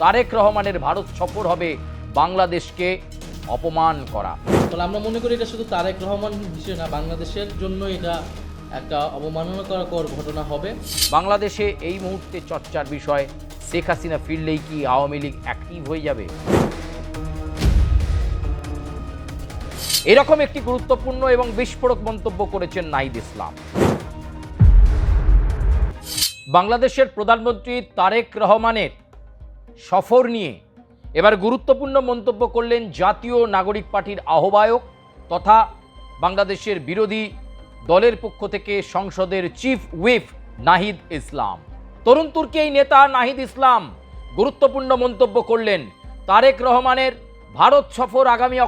তারেক রহমানের ভারত সফর হবে বাংলাদেশকে অপমান করা। তাহলে আমরা মনে করি এটা শুধু তারেক রহমান বিষয় না, বাংলাদেশের জন্য এটা একটা অবমাননাকর ঘটনা হবে। বাংলাদেশে এই মুহূর্তে চর্চার বিষয়, শেখ হাসিনা ফিরলেই কি আওয়ামী লীগ অ্যাক্টিভ হয়ে যাবে? এরকম একটি গুরুত্বপূর্ণ এবং বিস্ফোরক মন্তব্য করেছেন নাহিদ ইসলাম। বাংলাদেশের প্রধানমন্ত্রী তারেক রহমানের সফর নিয়ে এবার গুরুত্বপূর্ণ মন্তব্য করলেন জাতীয় নাগরিক পার্টির আহ্বায়ক তথা বাংলাদেশের বিরোধী দলের পক্ষ থেকে সংসদের চিফ হুইপ নাহিদ ইসলাম। তরুণ তুর্কি এই নেতা নাহিদ ইসলাম গুরুত্বপূর্ণ মন্তব্য করলেন, তারেক রহমানের ভারত সফর আগামী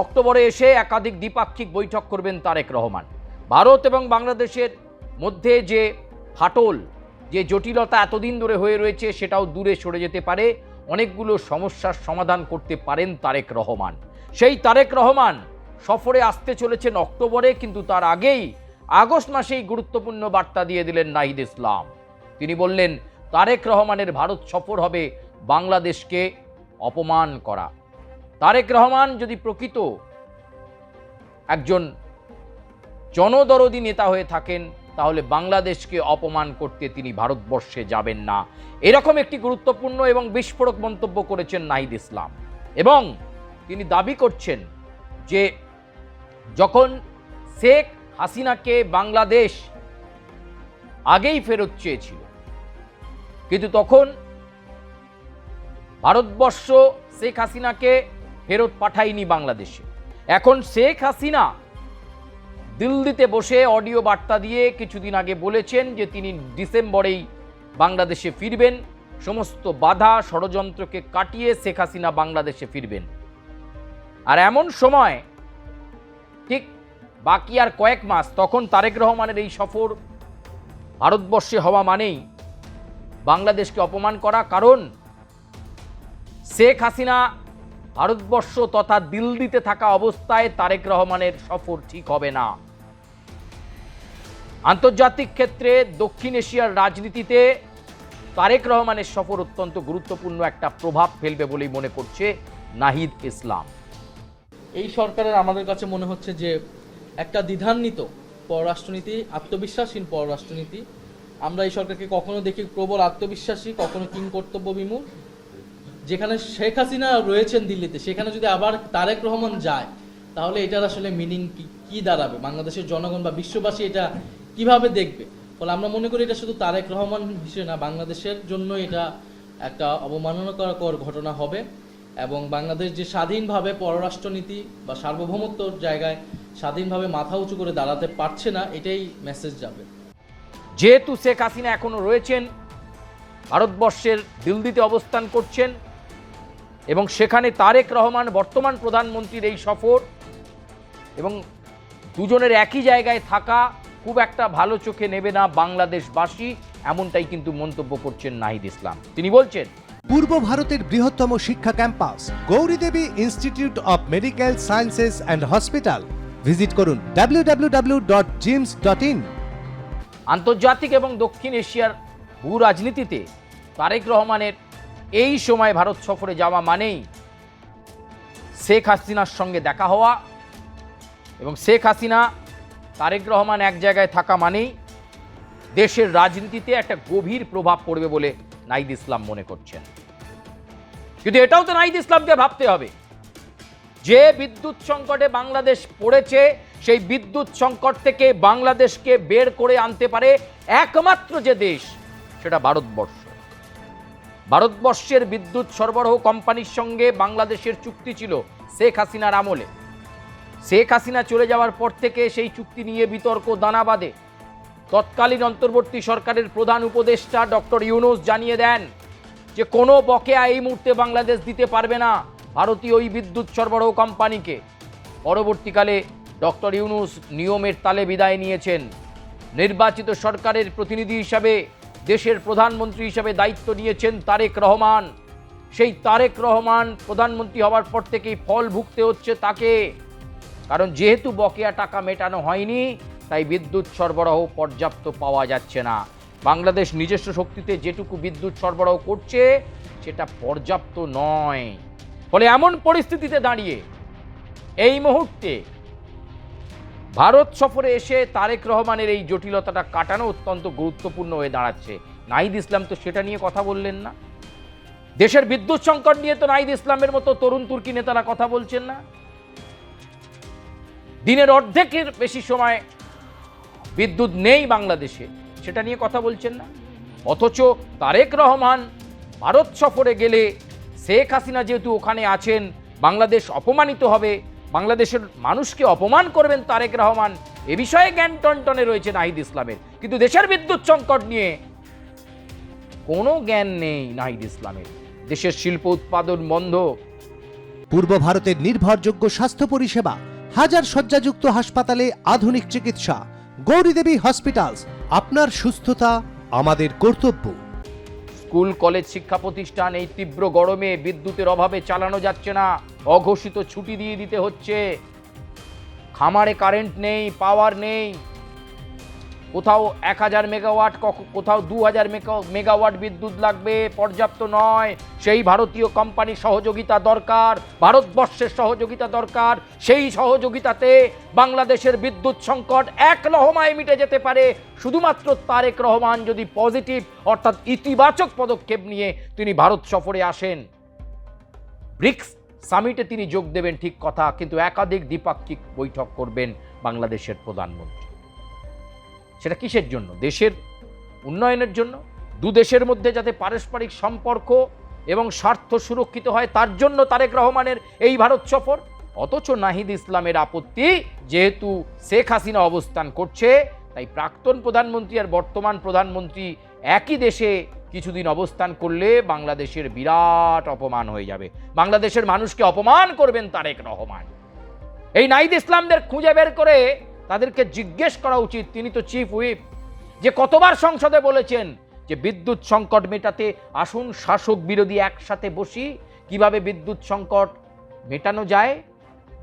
অক্টোবরে এসে একাধিক দ্বিপাক্ষিক বৈঠক করবেন তারেক রহমান। ভারত এবং বাংলাদেশের মধ্যে যে ফাটল, যে জটিলতা এতদিন ধরে হয়ে রয়েছে সেটাও দূরে সরে যেতে পারে, অনেকগুলো সমস্যার সমাধান করতে পারেন তারেক রহমান। সেই তারেক রহমান সফরে আসতে চলেছেন অক্টোবরে, কিন্তু তার আগেই আগস্ট মাসেই গুরুত্বপূর্ণ বার্তা দিয়ে দিলেন নাহিদ ইসলাম। তিনি বললেন, তারেক রহমানের ভারত সফর হবে বাংলাদেশকে অপমান করা। তারেক রহমান যদি প্রকৃত একজন জনদরদী নেতা হয়ে থাকেন তাহলে বাংলাদেশকে অপমান করতে তিনি ভারতবর্ষে যাবেন না। এরকম একটি গুরুত্বপূর্ণ এবং বিস্ফোরক মন্তব্য করেছেন নাহিদ ইসলাম। এবং তিনি দাবি করছেন যে যখন শেখ হাসিনাকে বাংলাদেশ আগেই ফেরত চেয়েছিল, কিন্তু তখন ভারতবর্ষ শেখ হাসিনাকে ফেরত পাঠায়নি বাংলাদেশে। এখন শেখ হাসিনা দিল্লিতে বসে অডিও বার্তা দিয়ে কিছুদিন আগে বলেছেন যে তিনি ডিসেম্বরেই বাংলাদেশে ফিরবেন, সমস্ত বাধা ষড়যন্ত্রকে কাটিয়ে শেখ হাসিনা বাংলাদেশে ফিরবেন। আর এমন সময় ঠিক বাকি আর কয়েক মাস, তখন তারেক রহমানের এই সফর ভারতবর্ষে হওয়া মানেই বাংলাদেশকে অপমান করা। কারণ শেখ হাসিনা ভারতবর্ষ তথা দিল্লিতে থাকা অবস্থায় তারেক রহমানের সফর ঠিক হবে না। আন্তর্জাতিক ক্ষেত্রে দক্ষিণ এশিয়ার রাজনীতিতে তারেক রহমানের সফর অত্যন্ত গুরুত্বপূর্ণ একটা প্রভাব ফেলবে বলেই মনে করছে নাহিদ ইসলাম। এই সরকারের আমাদের কাছে মনে হচ্ছে যে একটা দ্বিধান্বিত পররাষ্ট্রনীতি, আত্মবিশ্বাসহীন পররাষ্ট্রনীতি। আমরা এই সরকারকে কখনো দেখি প্রবল আত্মবিশ্বাসী, কখনো কিংকর্তব্য বিমূঢ়। যেখানে শেখ হাসিনা রয়েছেন দিল্লিতে, সেখানে যদি আবার তারেক রহমান যায় তাহলে এটার আসলে মিনিং কি দাঁড়াবে, বাংলাদেশের জনগণ বা বিশ্ববাসী এটা কিভাবে দেখবে? ফলে আমরা মনে করি এটা শুধু তারেক রহমান বিষয় না, বাংলাদেশের জন্য এটা একটা অবমাননাকর ঘটনা হবে। এবং বাংলাদেশ যে স্বাধীনভাবে পররাষ্ট্রনীতি বা সার্বভৌমত্বর জায়গায় স্বাধীনভাবে মাথা উঁচু করে দাঁড়াতে পারছে না, এটাই মেসেজ যাবে। যেহেতু শেখ হাসিনা এখনো রয়েছেন ভারতবর্ষের দিল্লিতে অবস্থান করছেন এবং সেখানে তারেক রহমান বর্তমান প্রধানমন্ত্রীর এই সফর এবং দুজনের একই জায়গায় থাকা খুব একটা ভালো চোখে নেবে না বাংলাদেশবাসী, এমনটাই কিন্তু মন্তব্য করছেন নাহিদ ইসলাম। তিনি বলছেন, পূর্ব ভারতের বৃহত্তম শিক্ষা campus Gouridevi institute of medical sciences and hospital. Visit করুন www.jims.in। আন্তর্জাতিক এবং দক্ষিণ এশিয়ার ভূ রাজনীতিতে তারেক রহমানের এই সময় ভারত সফরে যাওয়া মানেই শেখ হাসিনার সঙ্গে দেখা হওয়া, এবং শেখ হাসিনা তারেক রহমান এক জায়গায় থাকা মানেই দেশের রাজনীতিতে একটা গভীর প্রভাব পড়বে বলে নাহিদ ইসলাম মনে করছেন। কিন্তু এটাও তো নাহিদ ইসলামকে ভাবতে হবে, যে বিদ্যুৎ সংকটে বাংলাদেশ পড়েছে, সেই বিদ্যুৎ সংকট থেকে বাংলাদেশকে বের করে আনতে পারে একমাত্র যে দেশ, সেটা ভারতবর্ষ। ভারতবর্ষের বিদ্যুৎ সরবরাহ কোম্পানির সঙ্গে বাংলাদেশের চুক্তি ছিল শেখ হাসিনার আমলে। শেখ হাসিনা চলে যাওয়ার পর থেকে সেই চুক্তি নিয়ে বিতর্ক দানা বাঁধে। তৎকালীন অন্তর্বর্তী সরকারের প্রধান উপদেষ্টা ডক্টর ইউনূস জানিয়ে দেন যে কোনো বকেয়া এই মুহূর্তে বাংলাদেশ দিতে পারবে না ভারতীয় ওই বিদ্যুৎ সরবরাহ কোম্পানিকে। পরবর্তীকালে ডক্টর ইউনূস নিয়মের তালে বিদায় নিয়েছেন। নির্বাচিত সরকারের প্রতিনিধি হিসাবে, দেশের প্রধানমন্ত্রী হিসাবে দায়িত্ব নিয়েছেন তারেক রহমান। সেই তারেক রহমান প্রধানমন্ত্রী হওয়ার পর থেকেই ফল ভুগতে হচ্ছে তাকে। কারণ যেহেতু বকেয়া টাকা মেটানো হয়নি, তাই বিদ্যুৎ সরবরাহ পর্যাপ্ত পাওয়া যাচ্ছে না। বাংলাদেশ নিজস্ব শক্তিতে যেটুকু বিদ্যুৎ সরবরাহ করছে সেটা পর্যাপ্ত নয়। ফলে এমন পরিস্থিতিতে দাঁড়িয়ে এই মুহূর্তে ভারত সফরে এসে তারেক রহমানের এই জটিলতাটা কাটানো অত্যন্ত গুরুত্বপূর্ণ হয়ে দাঁড়াচ্ছে। নাহিদ ইসলাম তো সেটা নিয়ে কথা বললেন না। দেশের বিদ্যুৎ সংকট নিয়ে তো নাহিদ ইসলামের মতো তরুণ তুর্কি নেতারা কথা বলছেন না। দিনের অর্ধেকের বেশি সময় বিদ্যুৎ নেই বাংলাদেশে, সেটা নিয়ে কথা বলছেন না। অথচ তারেক রহমান ভারত সফরে গেলে শেখ হাসিনা যেহেতু ওখানে আছেন, বাংলাদেশ অপমানিত হবে, বাংলাদেশের মানুষকে অপমান করবেন তারেক রহমান, এ বিষয়ে জ্ঞান টনটনে রয়েছে নাহিদ ইসলামের। কিন্তু দেশের বিদ্যুৎ সংকট নিয়ে কোনো জ্ঞান নেই নাহিদ ইসলামের। দেশের শিল্প উৎপাদন বন্ধ। পূর্ব ভারতের নির্ভরযোগ্য স্বাস্থ্য পরিষেবা, হাজার শয্যাযুক্ত হাসপাতালে আধুনিক চিকিৎসা। গৌরীদেবী হসপিটালস, আপনার সুস্থতা আমাদের কর্তব্য। স্কুল কলেজ শিক্ষা প্রতিষ্ঠান এই তীব্র গরমে বিদ্যুতের অভাবে চালানো যাচ্ছে না, অঘোষিত ছুটি দিয়ে দিতে হচ্ছে। খামারে কারেন্ট নেই, পাওয়ার নেই, কোথাও 1000 মেগাওয়াট, কোথাও 2000 মেগাওয়াট বিদ্যুৎ লাগবে, পর্যাপ্ত নয়। সেই ভারতীয় কোম্পানির সহযোগিতা দরকার, ভারতবর্ষের সহযোগিতা দরকার। সেই সহযোগিতাতে বাংলাদেশের বিদ্যুৎ সংকট এক লহমায় মিটে যেতে পারে শুধুমাত্র তারেক রহমান যদি পজিটিভ অর্থাৎ ইতিবাচক পদক্ষেপ নিয়ে তিনি ভারত সফরে আসেন। ব্রিক্স সামিটে তিনি যোগ দেবেন ঠিক কথা, কিন্তু একাধিক দ্বিপাক্ষিক বৈঠক করবেন বাংলাদেশের প্রধানমন্ত্রী। সেটা কিসের জন্য? দেশের উন্নয়নের জন্য, দু দেশের মধ্যে যাতে পারস্পরিক সম্পর্ক এবং স্বার্থ সুরক্ষিত হয় তার জন্য তারেক রহমানের এই ভারত সফর। অথচ নাহিদ ইসলামের আপত্তি, যেহেতু শেখ হাসিনা অবস্থান করছে, তাই প্রাক্তন প্রধানমন্ত্রী আর বর্তমান প্রধানমন্ত্রী একই দেশে কিছুদিন অবস্থান করলে বাংলাদেশের বিরাট অপমান হয়ে যাবে, বাংলাদেশের মানুষকে অপমান করবেন তারেক রহমান। এই নাহিদ ইসলামদের খুঁজে বের করে তাদেরকে জিজ্ঞেস করা উচিত, তিনি তো চিফ হুইপ, যে কতবার সংসদে বলেছেন যে বিদ্যুৎ সংকট মেটাতে আসুন শাসক বিরোধী একসাথে বসি, কিভাবে বিদ্যুৎ সংকট মেটানো যায়।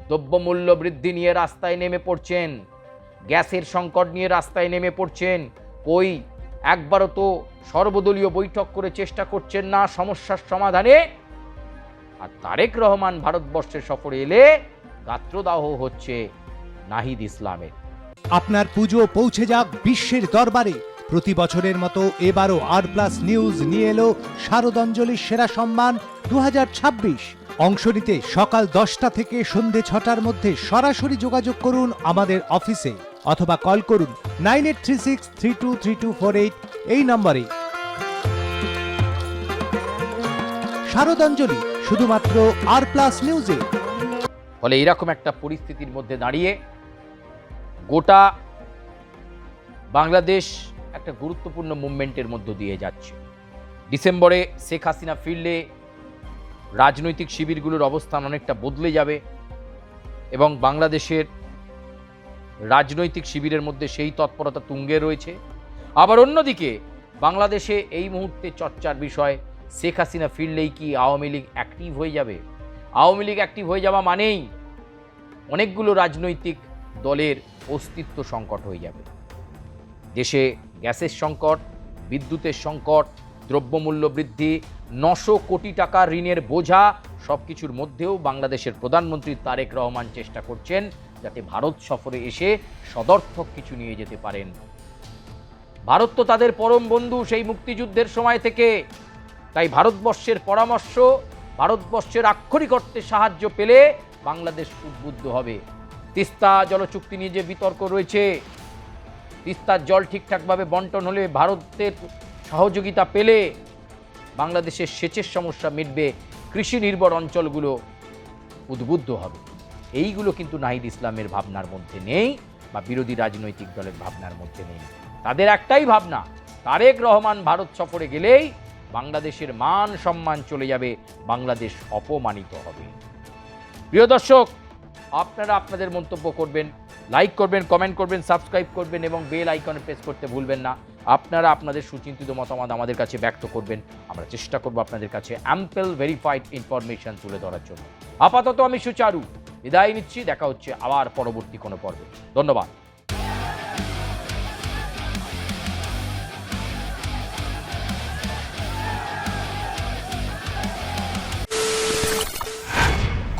দ্রব্যমূল্য বৃদ্ধি নিয়ে রাস্তায় নেমে পড়ছেন, গ্যাসের সংকট নিয়ে রাস্তায় নেমে পড়ছেন, কই একবারও তো সর্বদলীয় বৈঠক করে চেষ্টা করছেন না সমস্যার সমাধানে। আর তারেক রহমান ভারতবর্ষের সফরে এলে গাত্রদাহ হচ্ছে নাহিদ ইসলামের। আপনার পুজো পৌঁছে যাক বিশ্বের দরবারে। প্রতি বছরের মতো এবারও আর+ নিউজ নিয়ে এলো শারদাঞ্জলির সেরা সম্মান 2026। অংশ নিতে সকাল 10টা থেকে সন্ধে 6টার মধ্যে সরাসরি যোগাযোগ করুন আমাদের অফিসে অথবা কল করুন 9836323248 এই নম্বরে। শারদাঞ্জলি শুধুমাত্র আর+ নিউজে। ফলে এরকম একটা পরিস্থিতির মধ্যে দাঁড়িয়ে গোটা বাংলাদেশ একটা গুরুত্বপূর্ণ মুভমেন্টের মধ্য দিয়ে যাচ্ছে। ডিসেম্বরে শেখ হাসিনা ফিরলে রাজনৈতিক শিবিরগুলোর অবস্থান অনেকটা বদলে যাবে এবং বাংলাদেশের রাজনৈতিক শিবিরের মধ্যে সেই তৎপরতা তুঙ্গে রয়েছে। আবার অন্যদিকে বাংলাদেশে এই মুহূর্তে চর্চার বিষয়, শেখ হাসিনা ফিরলেই কি আওয়ামী লীগ অ্যাক্টিভ হয়ে যাবে? আওয়ামী লীগ অ্যাক্টিভ হয়ে যাওয়া মানেই অনেকগুলো রাজনৈতিক দলের অস্তিত্ব সংকট হয়ে যাবে। দেশে গ্যাসের সংকট, বিদ্যুতের সংকট, দ্রব্যমূল্য বৃদ্ধি, 900 কোটি টাকা ঋণের বোঝা, সব কিছুর মধ্যেও বাংলাদেশের প্রধানমন্ত্রী তারেক রহমান চেষ্টা করছেন যাতে ভারত সফরে এসে সদর্থক কিছু নিয়ে যেতে পারেন। ভারত তো তাদের পরম বন্ধু সেই মুক্তিযুদ্ধের সময় থেকে, তাই ভারতবর্ষের পরামর্শ, ভারতবর্ষের আক্ষরিক অর্থে সাহায্য পেলে বাংলাদেশ উদ্বুদ্ধ হবে। তিস্তা জলচুক্তি নিয়ে যে বিতর্ক রয়েছে, তিস্তার জল ঠিকঠাকভাবে বন্টন হলে, ভারতের সহযোগিতা পেলে বাংলাদেশের সেচের সমস্যা মিটবে, কৃষি নির্ভর অঞ্চলগুলো উদ্বুদ্ধ হবে। এইগুলো কিন্তু নাহিদ ইসলামের ভাবনার মধ্যে নেই বা বিরোধী রাজনৈতিক দলের ভাবনার মধ্যে নেই। তাদের একটাই ভাবনা, তারেক রহমান ভারত সফরে গেলেই বাংলাদেশের মান সম্মান চলে যাবে, বাংলাদেশ অপমানিত হবে। প্রিয় দর্শক, আপনারা আপনাদের মন্তব্য করবেন, লাইক করবেন, কমেন্ট করবেন, সাবস্ক্রাইব করবেন এবং বেল আইকনে প্রেস করতে ভুলবেন না। আপনারা আপনাদের সুচিন্তিত মতামত আমাদের কাছে ব্যক্ত করবেন, আমরা চেষ্টা করব আপনাদের কাছে অ্যাম্পল ভেরিফাইড ইনফরমেশন তুলে ধরার জন্য। আপাতত আমি সুচারু বিদায় নিচ্ছি, দেখা হচ্ছে আবার পরবর্তী কোনো পর্বে। ধন্যবাদ।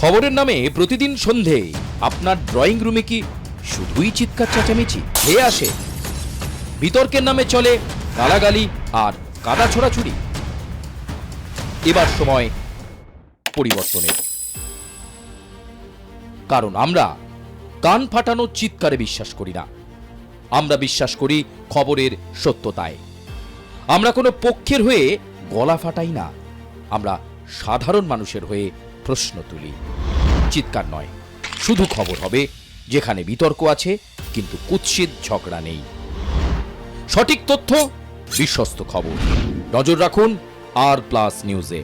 খবরের নামে প্রতিদিন সন্ধে আপনার ড্রয়িং রুমে কি শুধুই চিৎকার চেঁচামেচি খেয়ে আসে? বিতর্কের নামে চলে গালাগালি আর কাদা ছোড়াছুড়ি। এবার সময় পরিবর্তনের, কারণ আমরা কান ফাটানো চিৎকারে বিশ্বাস করি না। আমরা বিশ্বাস করি খবরের সত্যতায়। আমরা কোনো পক্ষের হয়ে গলা ফাটাই না, আমরা সাধারণ মানুষের হয়ে প্রশ্ন তুলি। চিৎকার নয়, শুধু খবর হবে যেখানে বিতর্ক আছে কিন্তু কুৎসিত ঝগড়া নেই। সঠিক তথ্য, বিশ্বস্ত খবর। নজর রাখুন আর প্লাস নিউজে।